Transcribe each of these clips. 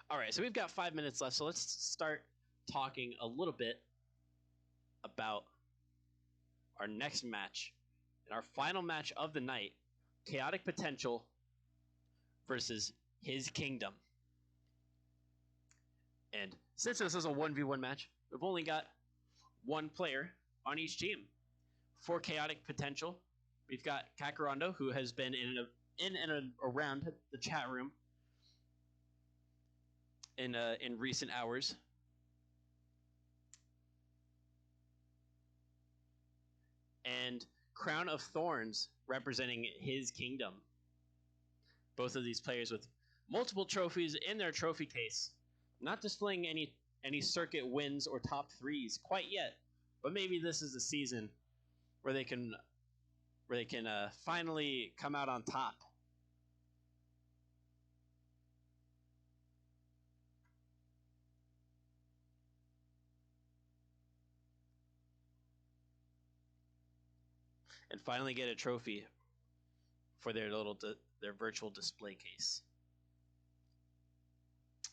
All right, so we've got 5 minutes left, so let's start talking a little bit about our next match. And our final match of the night, Chaotic Potential versus His Kingdom. And since this is a 1v1 match, we've only got one player on each team. For Chaotic Potential, we've got Kakarando, who has been in and around the chat room in recent hours. And Crown of Thorns, representing His Kingdom. Both of these players with multiple trophies in their trophy case. Not displaying any circuit wins or top threes quite yet, but maybe this is the season where they can finally come out on top. And finally get a trophy for their their virtual display case.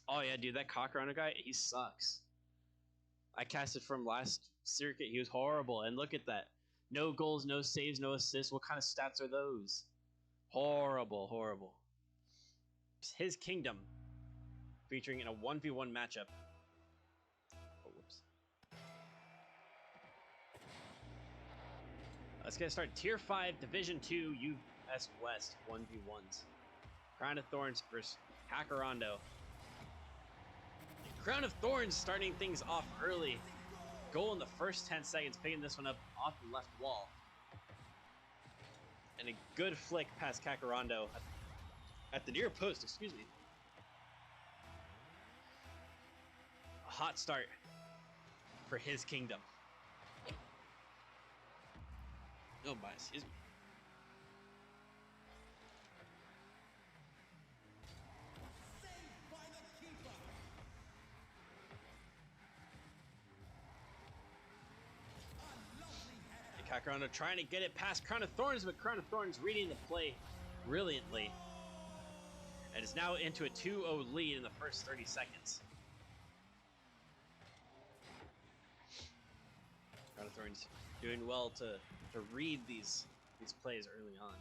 Oh yeah, dude, that Kakarando guy, he sucks. I casted from last circuit. He was horrible, and look at that. No goals, no saves, no assists. What kind of stats are those? Horrible, horrible. His Kingdom, featuring in a 1v1 matchup. Oh, whoops. Let's get started. Tier 5, Division 2, US West, 1v1s. Crown of Thorns versus Kakarando. Crown of Thorns starting things off early. Goal in the first 10 seconds, picking this one up off the left wall. And a good flick past Kakarando at the near post, excuse me. A hot start for His Kingdom. Oh my, excuse me. And Kakarando trying to get it past Crown of Thorns, but Crown of Thorns reading the play brilliantly. And is now into a 2-0 lead in the first 30 seconds. Crown of Thorns doing well to read these plays early on.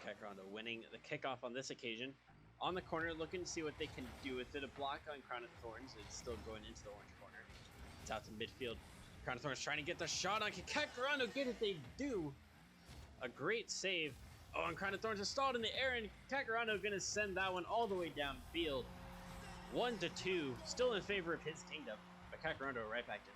Kakarando winning the kickoff on this occasion. On the corner, looking to see what they can do with it. A block on Crown of Thorns. It's still going into the orange corner. It's out to midfield. Crown of Thorns trying to get the shot on. Can Kakarando get it? They do. A great save. Oh, and Crown of Thorns is stalled in the air, and Kakarando going to send that one all the way downfield. 1-2, still in favor of His Kingdom, but Kakarando right back in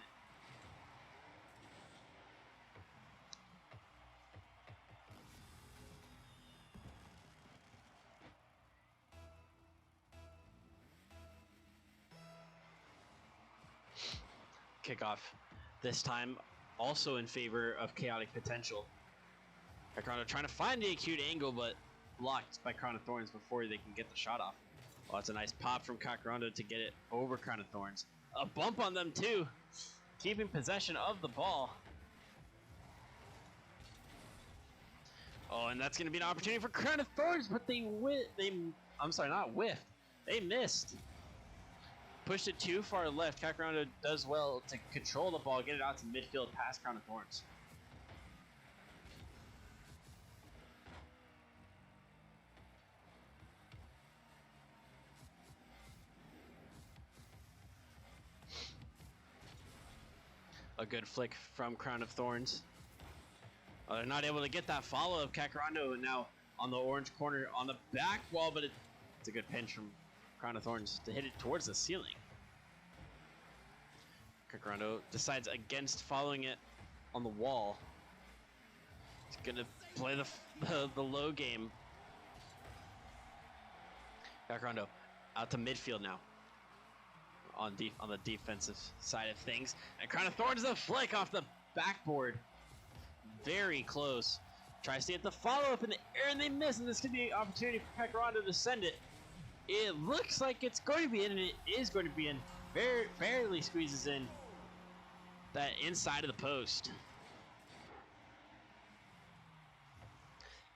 it. Kickoff this time also in favor of Chaotic Potential. Kakarando trying to find the acute angle, but blocked by Crown of Thorns before they can get the shot off. Well, that's a nice pop from Kakarando to get it over Crown of Thorns. A bump on them too, keeping possession of the ball. Oh, and that's going to be an opportunity for Crown of Thorns, but they missed. Pushed it too far left. Kakarando does well to control the ball, get it out to midfield past Crown of Thorns. A good flick from Crown of Thorns. They're not able to get that follow of Kakarando now on the orange corner on the back wall, but it's a good pinch from Crown of Thorns to hit it towards the ceiling. Kakarando decides against following it on the wall. He's gonna play the low game. Kakarando out to midfield now. On the defensive side of things. And Crown of Thorns, the flick off the backboard. Very close. Tries to get the follow-up in the air, and they miss, and this could be an opportunity for Kakarando to send it. It looks like it's going to be in, and it is going to be in. Barely squeezes in that inside of the post.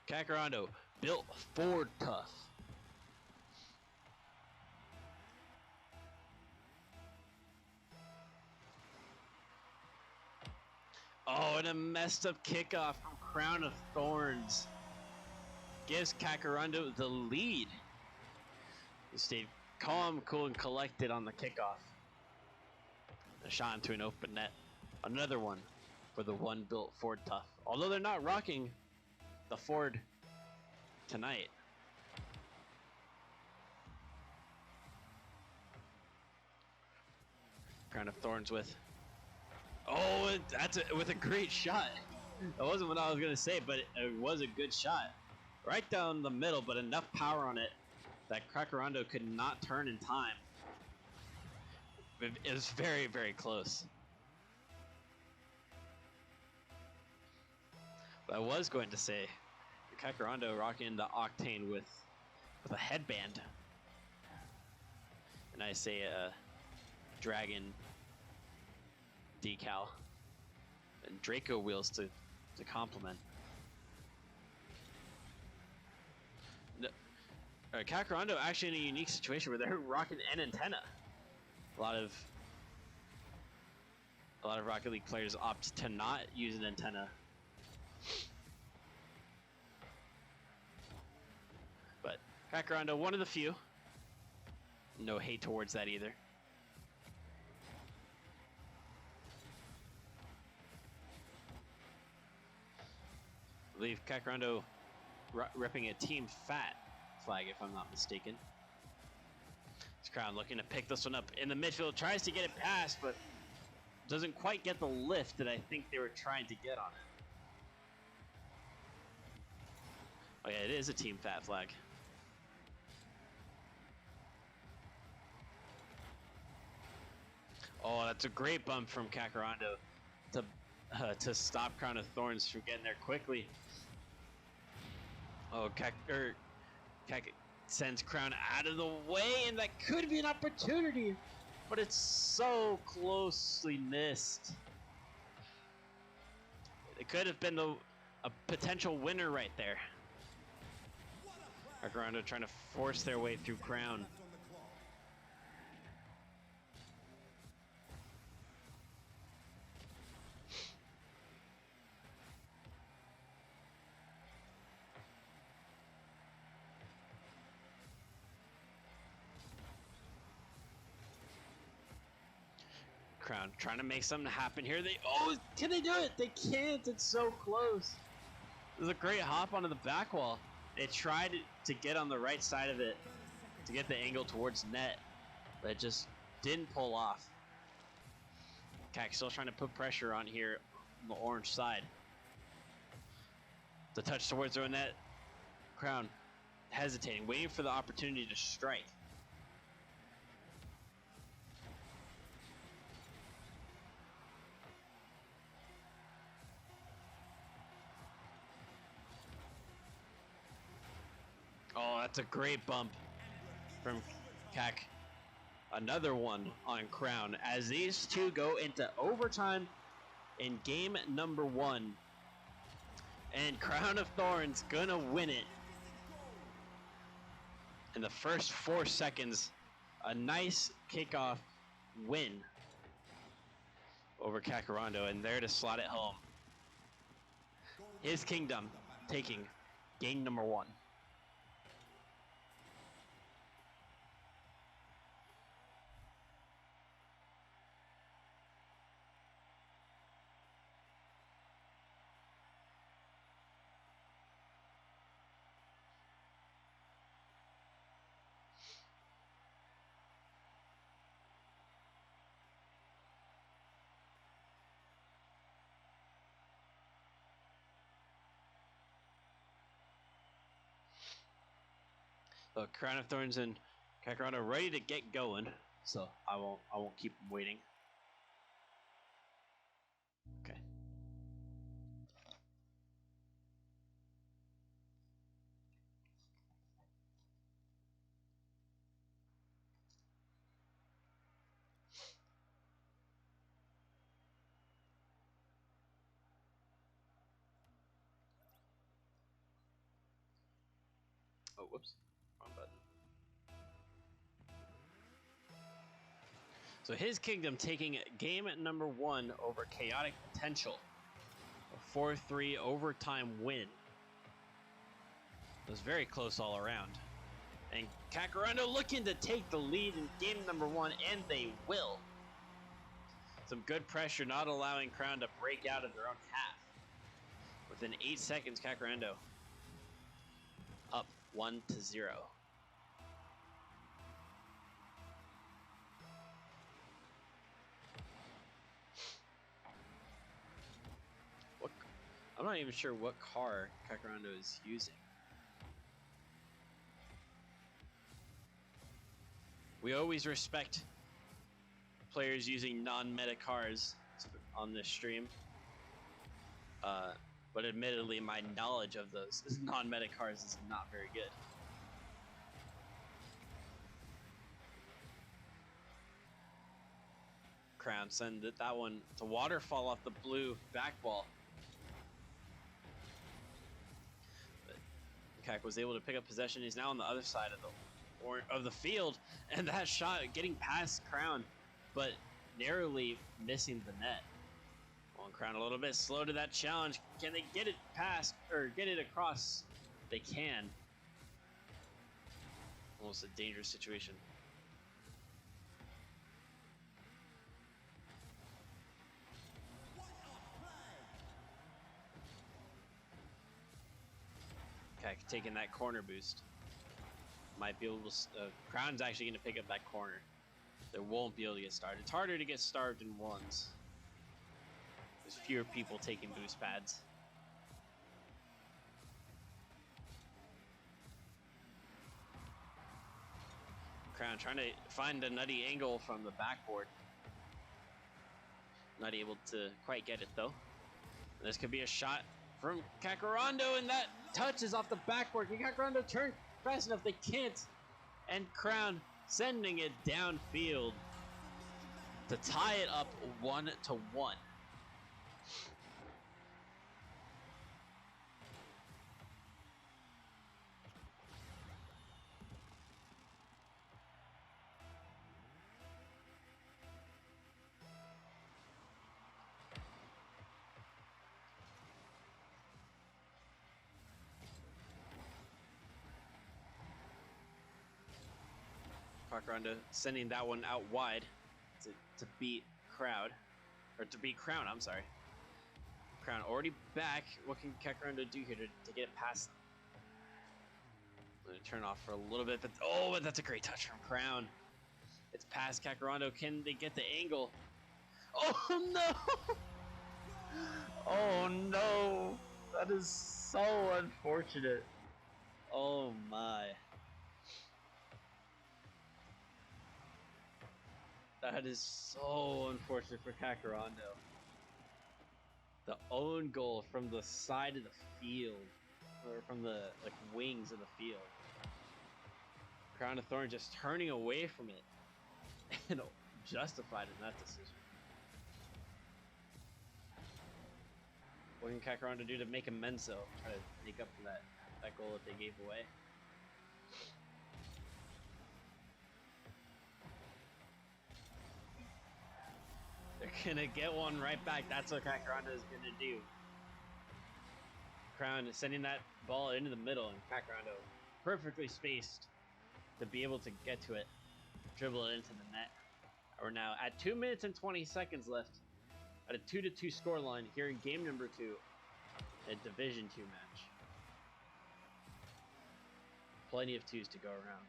Kakarando, built Ford tough. Oh, and a messed up kickoff from Crown of Thorns. Gives Kakarando the lead. He stayed calm, cool, and collected on the kickoff. A shot into an open net. Another one for the one built Ford Tough. Although they're not rocking the Ford tonight. Crown of Thorns with... Oh, with a great shot. That wasn't what I was going to say, but it was a good shot. Right down the middle, but enough power on it that Kakarando could not turn in time. It was very, very close. But I was going to say, Kakarando rocking the Octane with a headband. And I say a dragon decal. And Draco wheels to complement. Kakarando actually in a unique situation where they're rocking an antenna. A lot of Rocket League players opt to not use an antenna. But Kakarando, one of the few. No hate towards that either. I believe Kakarando repping a Team Fat flag, if I'm not mistaken. This Crown looking to pick this one up in the midfield, tries to get it past, but doesn't quite get the lift that I think they were trying to get on it. Oh yeah, it is a Team Fat flag. Oh, that's a great bump from Kakarando to stop Crown of Thorns from getting there quickly. Oh, Kak sends Crown out of the way, and that could be an opportunity, but it's so closely missed. It could have been a potential winner right there. Kakarando trying to force their way through Crown. Crown trying to make something happen here. Can they do it? They can't. It's so close. There's a great hop onto the back wall. They tried to get on the right side of it to get the angle towards net, but it just didn't pull off. Kak still trying to put pressure on here on the orange side. The touch towards their net. Crown hesitating, waiting for the opportunity to strike. Oh, that's a great bump from Kak. Another one on Crown as these two go into overtime in game number 1. And Crown of Thorns gonna win it in the first 4 seconds. A nice kickoff win over Kakarando, and there to slot it home. His kingdom taking game number 1. Look, Crown of Thorns and Kakarando ready to get going, so I won't keep them waiting. Okay. Oh, whoops. Wrong button. So his kingdom taking game number 1 over Chaotic Potential. A 4-3 overtime win. It was very close all around. And Kakarando looking to take the lead in game number 1, and they will. Some good pressure, not allowing Crown to break out of their own half. Within 8 seconds, Kakarando up 1-0. I'm not even sure what car Kakarando is using. We always respect players using non-meta cars on this stream. But admittedly, my knowledge of those non-meta cars is not very good. Crown send that one to waterfall off the blue back ball. Kak was able to pick up possession. He's now on the other side of the field, and that shot getting past Crown, but narrowly missing the net. Well, Crown a little bit slow to that challenge. Can they get it past or get it across? They can. Almost a dangerous situation. Okay, taking that corner boost. Might be able to. Crown's actually going to pick up that corner. They won't be able to get started. It's harder to get starved in ones. There's fewer people taking boost pads. Crown trying to find a nutty angle from the backboard. Not able to quite get it though. This could be a shot from Kakarando, and that touches off the backboard. Can Kakarando turn fast enough? They can't. And Crown sending it downfield to tie it up 1-1. Kakarando sending that one out wide to beat Crown. I'm sorry. Crown already back. What can Kakarando do here to get it past them? I'm gonna turn off for a little bit, but oh, that's a great touch from Crown. It's past Kakarando. Can they get the angle? Oh no! Oh no! That is so unfortunate. Oh my. That is so unfortunate for Kakarando. The own goal from the side of the field, or from the wings of the field. Crown of Thorns just turning away from it, and justified in that decision. What can Kakarando do to make amends though? Try to make up for that goal that they gave away. They're gonna get one right back. That's what Kakarando is gonna do. Crown is sending that ball into the middle, and Kakarando perfectly spaced to be able to get to it, dribble it into the net. We're now at 2 minutes and 20 seconds left at a 2-2 scoreline here in game number 2, a Division 2 match. Plenty of twos to go around.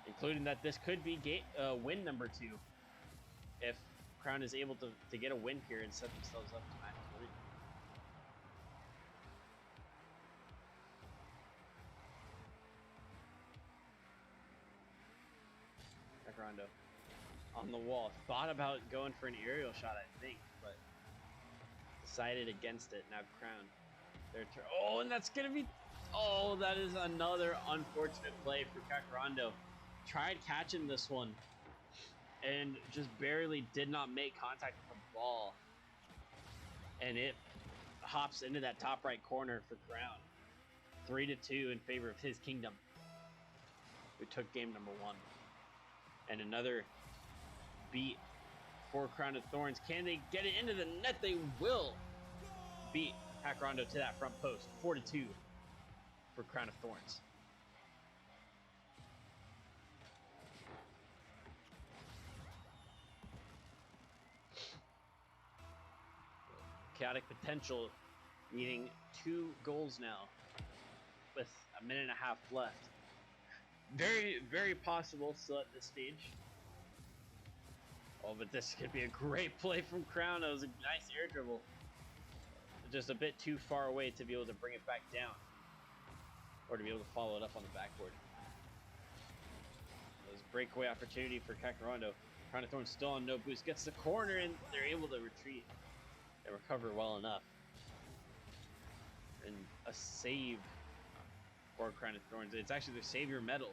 Including that this could be win number 2 if Crown is able to get a win here and set themselves up to match point. Kakarando on the wall. Thought about going for an aerial shot, I think, but decided against it. Now Crown. Their turn. Oh, and that's going to be... Oh, that is another unfortunate play for Kakarando. Tried catching this one and just barely did not make contact with the ball. and it hops into that top right corner for Crown. 3-2 in favor of his kingdom, who took game number 1. And another beat for Crown of Thorns. Can they get it into the net? They will beat Hackrondo to that front post. 4-2 for Crown of Thorns. Chaotic Potential needing 2 goals now with a minute and a half left. Very, very possible still at this stage. Oh, but this could be a great play from Crown. It was a nice air dribble. Just a bit too far away to be able to bring it back down. Or to be able to follow it up on the backboard. It was a breakaway opportunity for Kakarando. Crown of Thorns still on no boost. Gets the corner and they're able to retreat. They recover well enough. And a save for Crown of Thorns. It's actually their savior medal.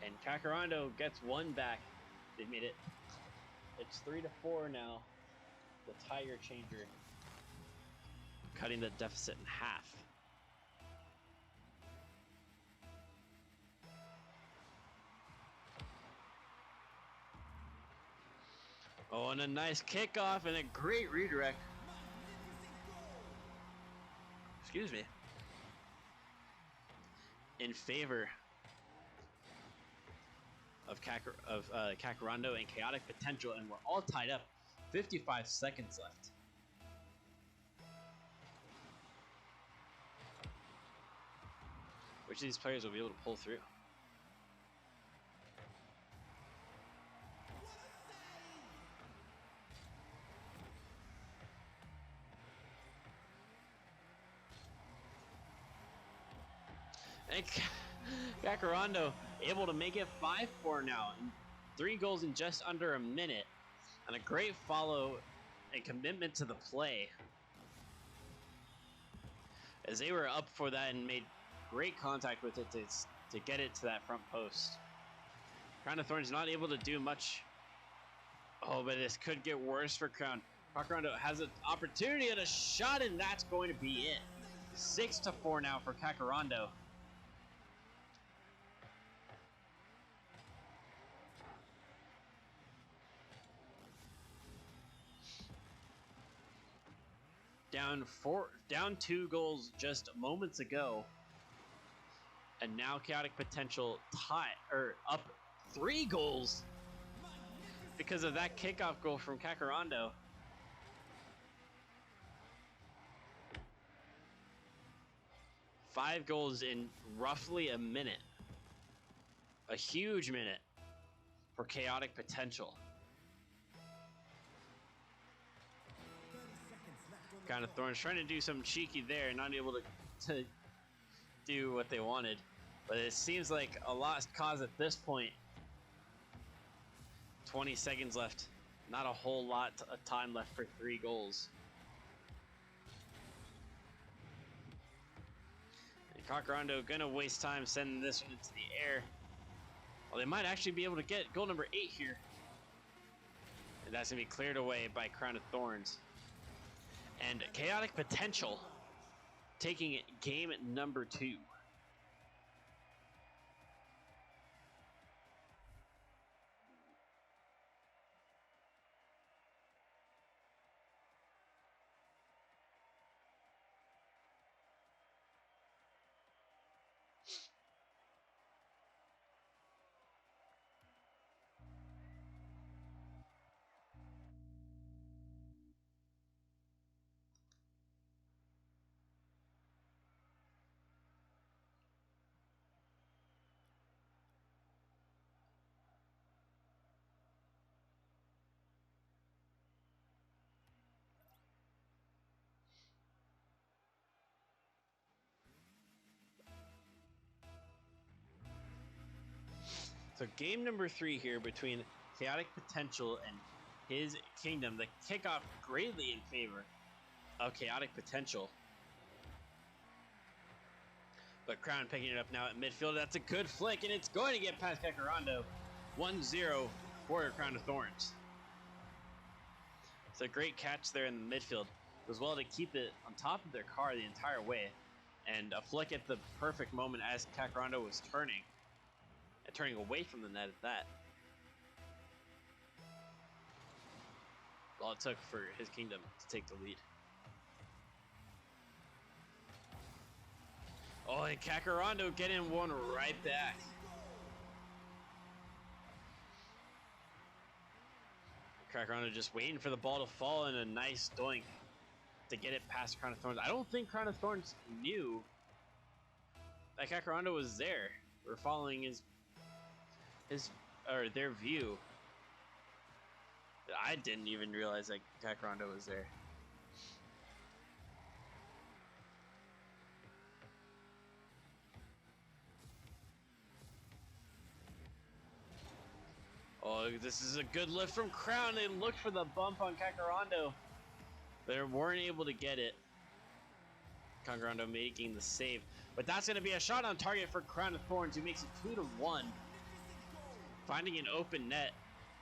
And Kakarando gets 1 back. They made it. It's 3-4 now. The tire changer, cutting the deficit in half. Oh, and a nice kickoff and a great redirect. Excuse me. In favor of Kakarando and Chaotic Potential, and we're all tied up. 55 seconds left. Which of these players will be able to pull through? And Kakarando able to make it 5-4 now. 3 goals in just under a minute. And a great follow and commitment to the play. As they were up for that and made great contact with it to get it to that front post. Crown of Thorns not able to do much. Oh, but this could get worse for Crown. Kakarando has an opportunity and a shot, and that's going to be it. 6-4 now for Kakarando. Down 2 goals just moments ago, and now Chaotic Potential up 3 goals because of that kickoff goal from Kakarando. Five goals in roughly a minute, a huge minute for Chaotic Potential. Crown of Thorns trying to do something cheeky there, not able to do what they wanted. But it seems like a lost cause at this point. 20 seconds left. Not a whole lot of time left for 3 goals. And Kakarando gonna waste time sending this one into the air. Well, they might actually be able to get goal number 8 here. And that's gonna be cleared away by Crown of Thorns. And Chaotic Potential taking game number 2. So game number 3 here between Chaotic Potential and his kingdom. The kickoff greatly in favor of Chaotic Potential. But Crown picking it up now at midfield. That's a good flick, and it's going to get past Kakarando. 1-0 for Crown of Thorns. It's a great catch there in the midfield. It was well to keep it on top of their car the entire way, and a flick at the perfect moment as Kakarando was turning away from the net at that. All it took for his kingdom to take the lead. Oh, and Kakarando getting one right back. Kakarando just waiting for the ball to fall in a nice doink to get it past Crown of Thorns. I don't think Crown of Thorns knew that Kakarando was there. We're following their view. I didn't even realize that Kakarando was there. Oh, this is a good lift from Crown. They looked for the bump on Kakarando. They weren't able to get it. Kakarando making the save. But that's going to be a shot on target for Crown of Thorns, who makes it 2-1. Finding an open net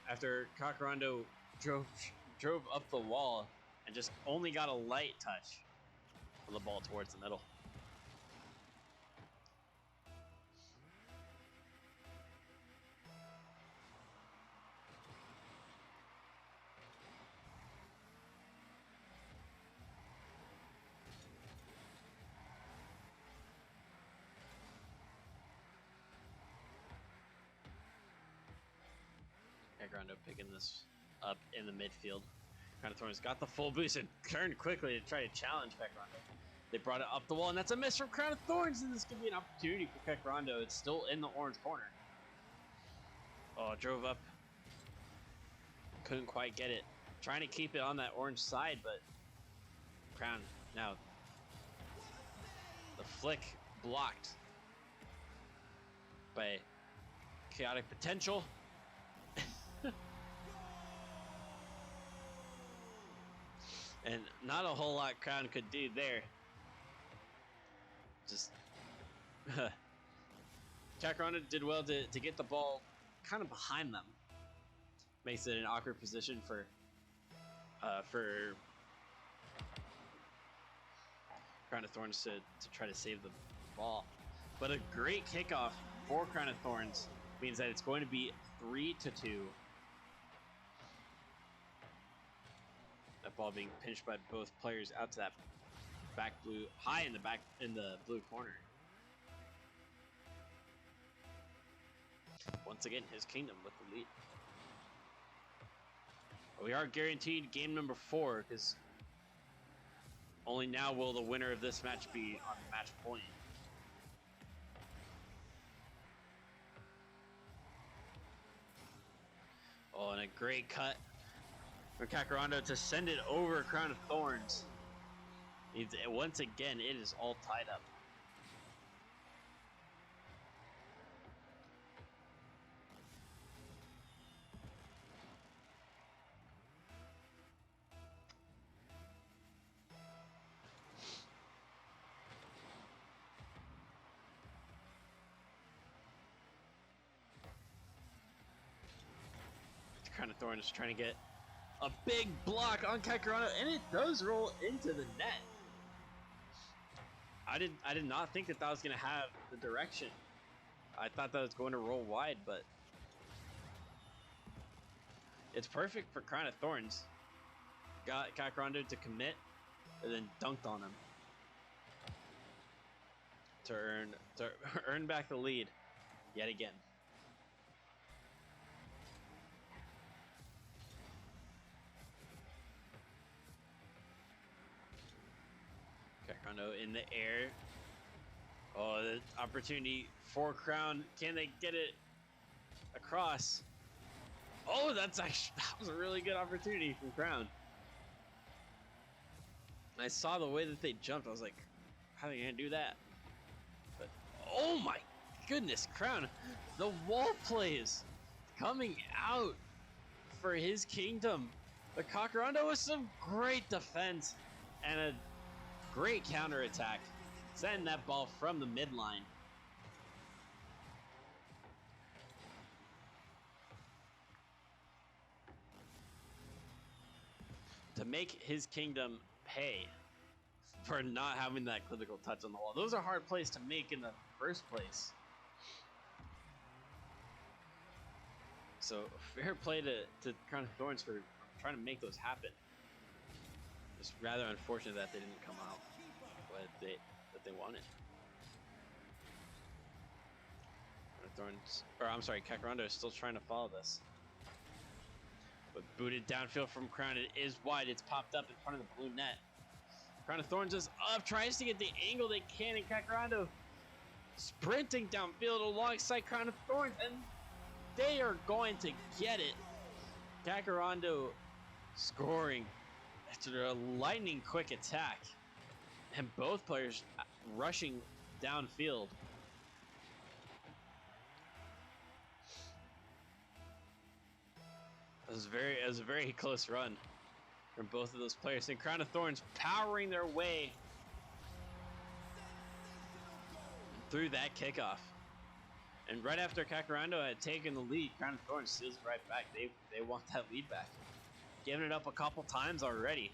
after Kakarando drove up the wall and just only got a light touch on the ball towards the middle. Kakarando picking this up in the midfield. Crown of Thorns got the full boost and turned quickly to try to challenge Kakarando. They brought it up the wall, and that's a miss from Crown of Thorns, and this could be an opportunity for Kakarando. It's still in the orange corner. Oh, drove up. Couldn't quite get it. Trying to keep it on that orange side, but Crown now. The flick blocked by Chaotic Potential. And not a whole lot Crown could do there. Just Kakarando did well to get the ball kind of behind them. Makes it an awkward position for Crown of Thorns to try to save the ball. But a great kickoff for Crown of Thorns means that it's going to be 3-2. That ball being pinched by both players out to that back blue, high in the blue corner. Once again, his kingdom with the lead. But we are guaranteed game number 4, because only now will the winner of this match be on match point. Oh, and a great cut for Kakarando to send it over Crown of Thorns. Once again, it is all tied up. Crown of Thorns is trying to get a big block on Kakarando, and it does roll into the net. I did not think that was going to have the direction. I thought that was going to roll wide, but it's perfect for Crown of Thorns. Got Kakarando to commit, and then dunked on him to earn back the lead yet again. Kakarando in the air. Oh, the opportunity for Crown. Can they get it across? Oh, that was a really good opportunity from Crown. I saw the way that they jumped. I was like, how are they gonna do that? But oh my goodness, Crown, the wall plays coming out for his kingdom. The Kakarando with some great defense and a great counterattack. Send that ball from the midline. to make his kingdom pay for not having that clinical touch on the wall. Those are hard plays to make in the first place. So fair play to Crown of Thorns for trying to make those happen. It's rather unfortunate that they didn't come out that they wanted. Thorns, or I'm sorry, Kakarando is still trying to follow this. But booted downfield from Crown, it is wide. It's popped up in front of the blue net. Crown of Thorns is up, tries to get the angle they can, and Kakarando sprinting downfield alongside Crown of Thorns, and they are going to get it. Kakarando scoring after a lightning quick attack, and both players rushing downfield. It was a very close run from both of those players. And Crown of Thorns powering their way through that kickoff. And right after Kakarando had taken the lead, Crown of Thorns steals it right back. They want that lead back. Giving it up a couple times already.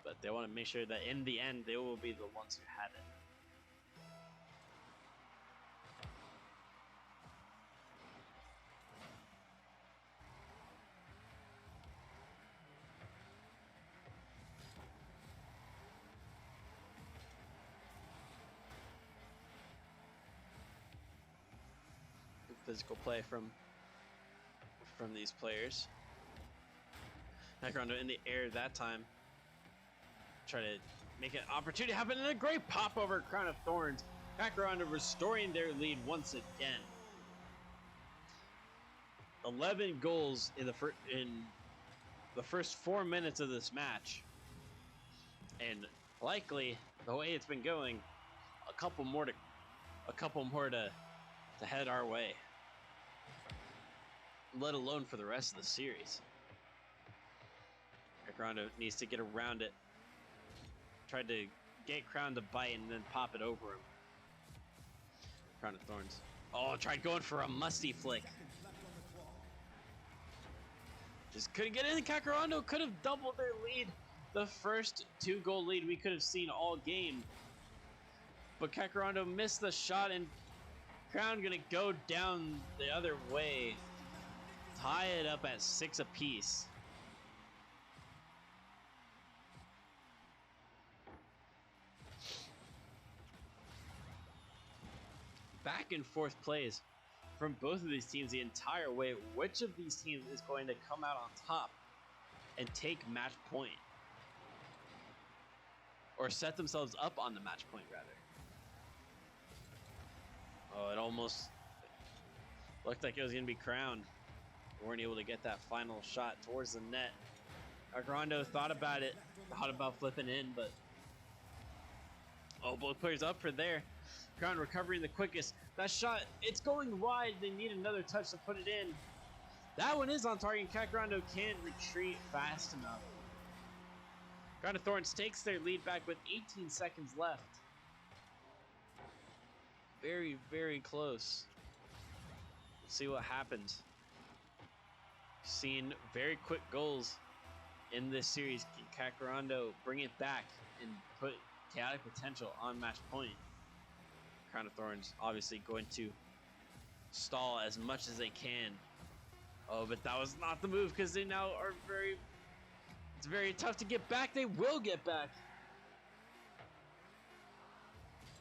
But they want to make sure that in the end, they will be the ones who had it. Physical play from these players. Kakarando in the air that time. Try to make an opportunity happen, and a great pop over Crown of Thorns. Kakarando restoring their lead once again. 11 goals in the first 4 minutes of this match, and likely the way it's been going, a couple more to head our way, let alone for the rest of the series. Kakarando needs to get around it. Tried to get Crown to bite and then pop it over him. Crown of Thorns. Oh, tried going for a musty flick. Just couldn't get in. Kakarando could have doubled their lead. The first 2-goal lead we could have seen all game. But Kakarando missed the shot, and Crown gonna go down the other way. Tie it up at 6 apiece. Back and forth plays from both of these teams the entire way. Which of these teams is going to come out on top and take match point? Or set themselves up on the match point, rather. Oh, it almost looked like it was going to be Crown. We weren't able to get that final shot towards the net. Kakarando thought about it, thought about flipping in, but oh, both players up for there. Crown recovering the quickest. That shot, it's going wide. They need another touch to put it in. That one is on target. Kakarando can't retreat fast enough. Crown of Thorns takes their lead back with 18 seconds left. Very, very close. Let's see what happens. Seen very quick goals in this series. Kakarando bring it back and put chaotic potential on match point. Crown of Thorns obviously going to stall as much as they can. Oh, but that was not the move, because they now are it's very tough to get back. They will get back.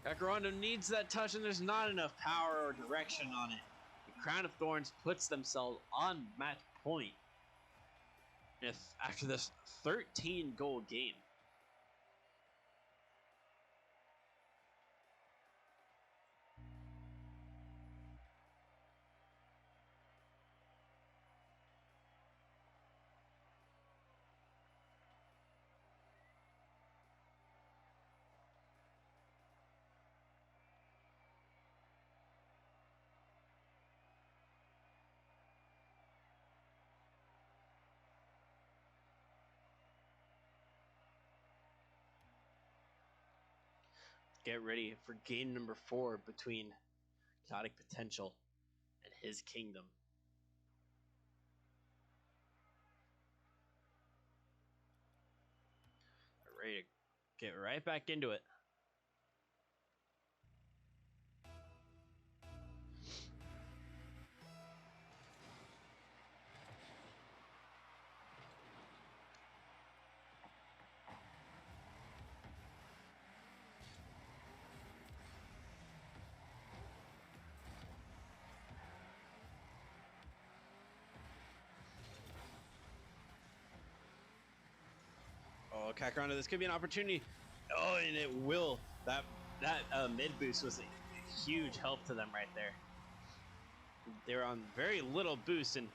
Kakarando needs that touch, and there's not enough power or direction on it. The Crown of Thorns puts themselves on match point after this 13-goal game. Get ready for game number 4 between Chaotic Potential and his kingdom. ready to get right back into it. Oh, Kakaranda, this could be an opportunity. Oh, and it will. That mid boost was a huge help to them right there. They're on very little boost, and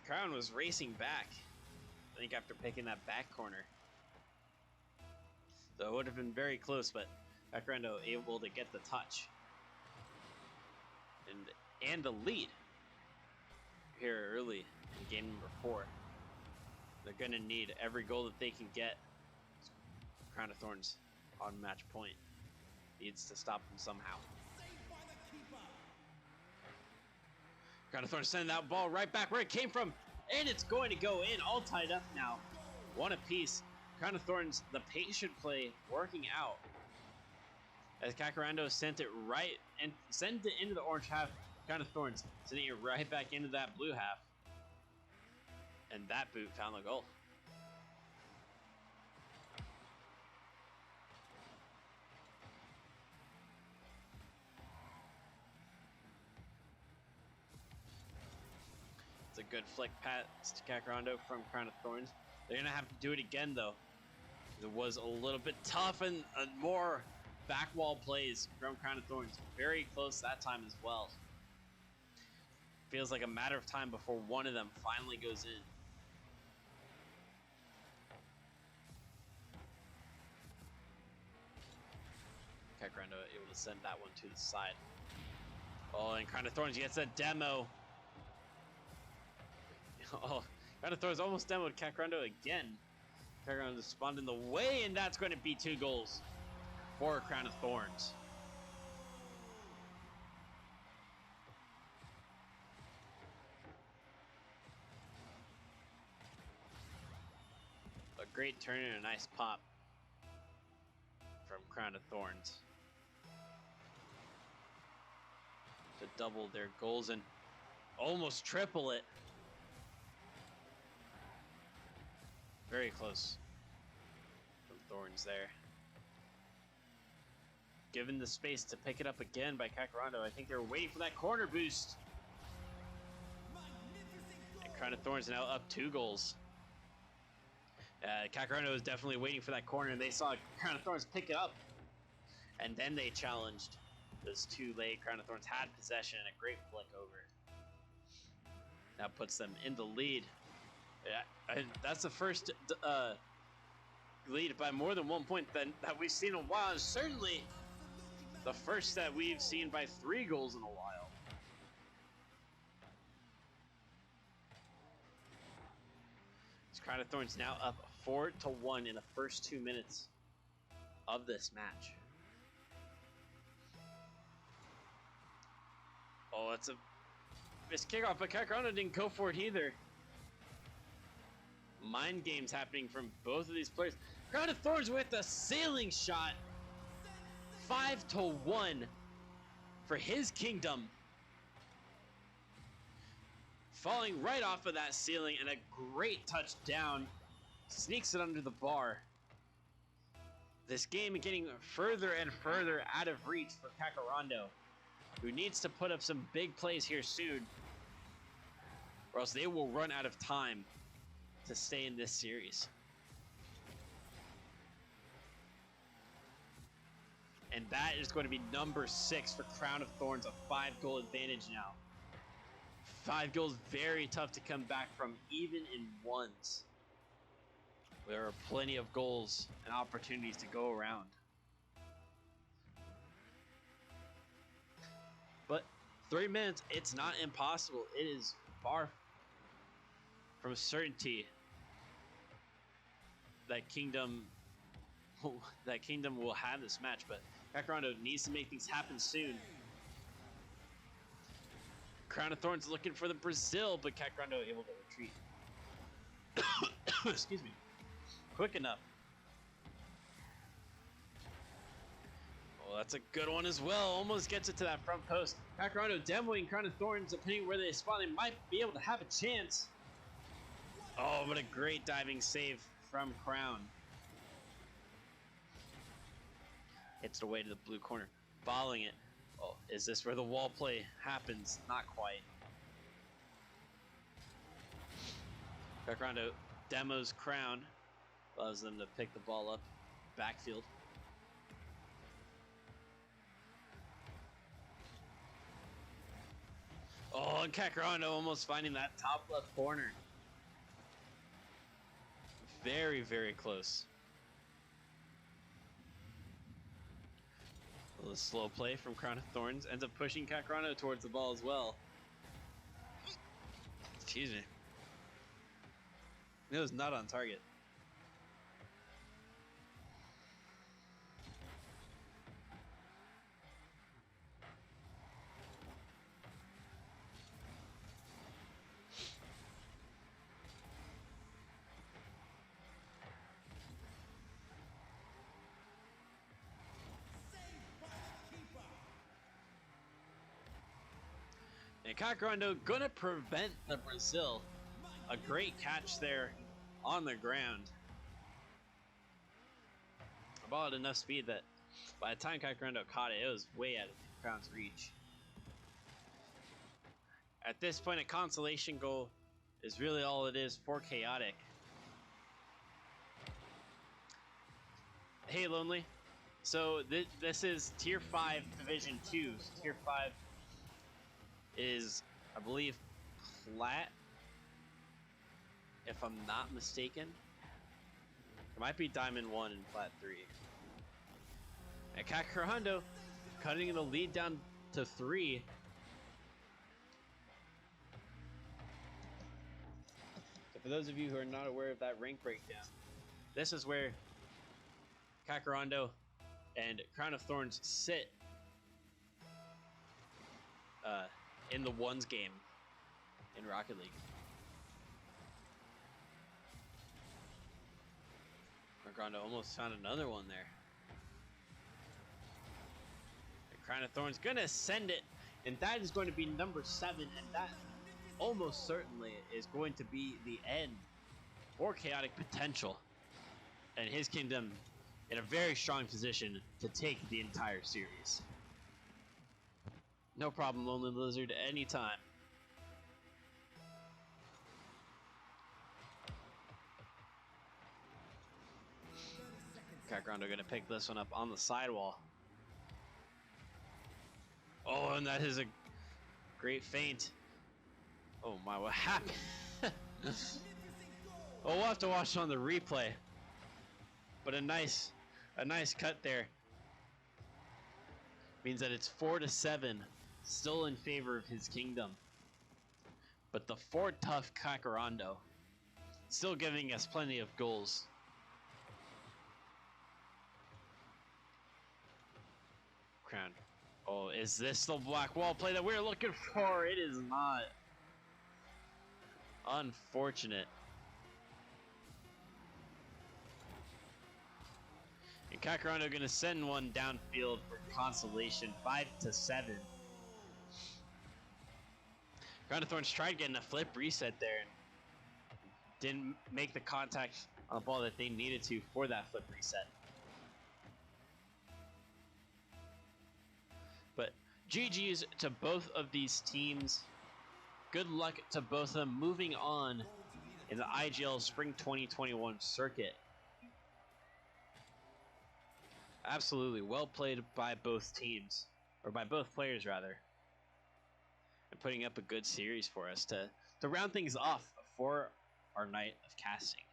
Crown was racing back. I think after picking that back corner. So it would have been very close, but Kakaranda able to get the touch. And the lead here early in game number 4. They're going to need every goal that they can get. Crown of Thorns on match point. Needs to stop them somehow. Crown of Thorns sending that ball right back where it came from. And it's going to go in, all tied up now. One apiece. Crown of Thorns, the patient play working out. As Kakarando sent it right and sent it into the orange half. Crown of Thorns sending it right back into that blue half. And that boot found the goal. It's a good flick pass to Kakarando from Crown of Thorns. They're going to have to do it again, though. It was a little bit tough and more back wall plays from Crown of Thorns. Very close that time as well. Feels like a matter of time before one of them finally goes in. Kakarando able to send that one to the side. Oh, and Crown of Thorns gets a demo. Oh, Crown of Thorns almost demoed Kakarando again. Kakarando spawned in the way, and that's going to be 2 goals for Crown of Thorns. A great turn and a nice pop from Crown of Thorns to double their goals and almost triple it. Very close from Thorns there. Given the space to pick it up again by Kakarando. I think they're waiting for that corner boost. And Crown of Thorns now up 2 goals. Kakarando was definitely waiting for that corner, and they saw Crown of Thorns pick it up. And then they challenged. It was too late. Crown of Thorns had possession and a great flick over. Now puts them in the lead. Yeah, that's the first lead by more than 1 point that we've seen in a while. And certainly the first that we've seen by 3 goals in a while. Crown of Thorns now up 4-1 in the first 2 minutes of this match. Oh, it's a missed kickoff, but Kakarando didn't go for it either. Mind games happening from both of these players. Crown of Thorns with a sailing shot. 5-1 for his kingdom. Falling right off of that ceiling, and a great touchdown. Sneaks it under the bar. This game getting further and further out of reach for Kakarando, who needs to put up some big plays here soon, or else they will run out of time to stay in this series. And that is going to be number 6 for Crown of Thorns, a 5-goal advantage now. 5 goals, very tough to come back from, even in ones. There are plenty of goals and opportunities to go around. But 3 minutes, it's not impossible. It is far from certainty that Kingdom will have this match, but Kakarando needs to make things happen soon. Crown of Thorns looking for the Brazil, but Kakarando able to retreat. Excuse me. quick enough. Oh, that's a good one as well. Almost gets it to that front post. Kakarando demoing Crown of Thorns, depending where they spawn, they might be able to have a chance. Oh, what a great diving save from Crown. Hits it away to the blue corner, following it. Oh, is this where the wall play happens? Not quite. Kakarando demos Crown, allows them to pick the ball up, backfield. Oh, and Kakarando almost finding that top left corner. Very, very close. A little slow play from Crown of Thorns ends up pushing Kakarando towards the ball as well. Excuse me. It was not on target. And Kakarando gonna prevent the Brazil. A great catch there on the ground. The ball had enough speed that by the time Kakarando caught it, it was way out of Crown's reach. At this point, a consolation goal is really all it is for Chaotic. Hey, Lonely. So this is Tier 5 Division 2. Tier 5 is, I believe, Plat, if I'm not mistaken. It might be Diamond 1 and Plat 3. And Kakarando cutting the lead down to 3. So for those of you who are not aware of that rank breakdown, this is where Kakarando and Crown of Thorns sit in the ones game in Rocket League. Kakarando almost found another one there. The Crown of Thorns gonna send it, and that is going to be number 7, and that almost certainly is going to be the end for Chaotic Potential and his kingdom in a very strong position to take the entire series. No problem, Lonely Lizard, anytime. Kakarando gonna pick this one up on the sidewall. Oh, and that is a great feint. Oh my, what happened? Oh, we'll have to watch it on the replay. But a nice cut there. Means that it's 4-7, still in favor of his kingdom. But the 4-tough Kakarando still giving us plenty of goals. Crown. Oh, is this the black wall play that we're looking for? It is not. Unfortunate. And Kakarando gonna send one downfield for consolation, 5-7. Crown of Thorns tried getting a flip reset there and didn't make the contact on the ball that they needed to for that flip reset. But GG's to both of these teams. Good luck to both of them moving on in the IGL Spring 2021 circuit. Absolutely well played by both teams, or by both players rather, and putting up a good series for us to round things off for our night of casting.